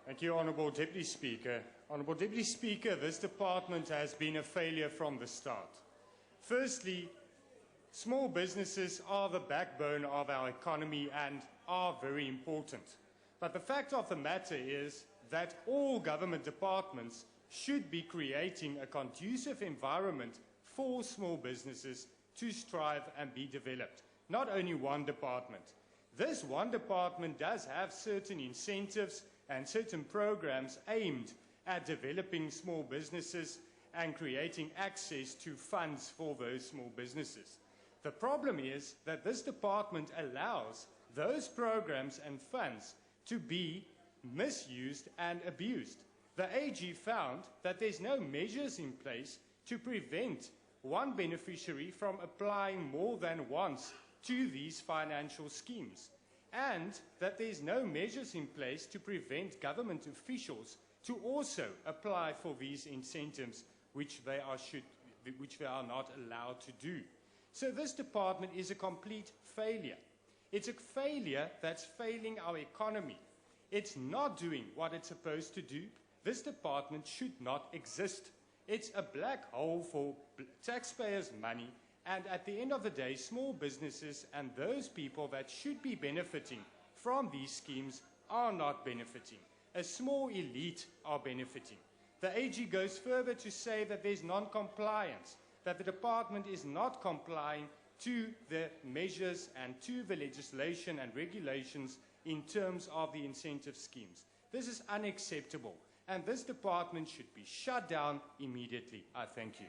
Thank you, Honourable Deputy Speaker. Honourable Deputy Speaker, this department has been a failure from the start. Firstly, small businesses are the backbone of our economy and are very important. But the fact of the matter is that all government departments should be creating a conducive environment for small businesses to strive and be developed, not only one department. This one department does have certain incentives and certain programs aimed at developing small businesses and creating access to funds for those small businesses. The problem is that this department allows those programs and funds to be misused and abused. The AG found that there's no measures in place to prevent one beneficiary from applying more than once to these financial schemes, and that there's no measures in place to prevent government officials to also apply for these incentives which they are not allowed to do. So this department is a complete failure. It's a failure that's failing our economy. It's not doing what it's supposed to do. This department should not exist. It's a black hole for taxpayers' money, and at the end of the day, small businesses and those people that should be benefiting from these schemes are not benefiting. A small elite are benefiting. The AG goes further to say that there's non-compliance, that the department is not complying to the measures and to the legislation and regulations in terms of the incentive schemes. This is unacceptable, and this department should be shut down immediately. I thank you.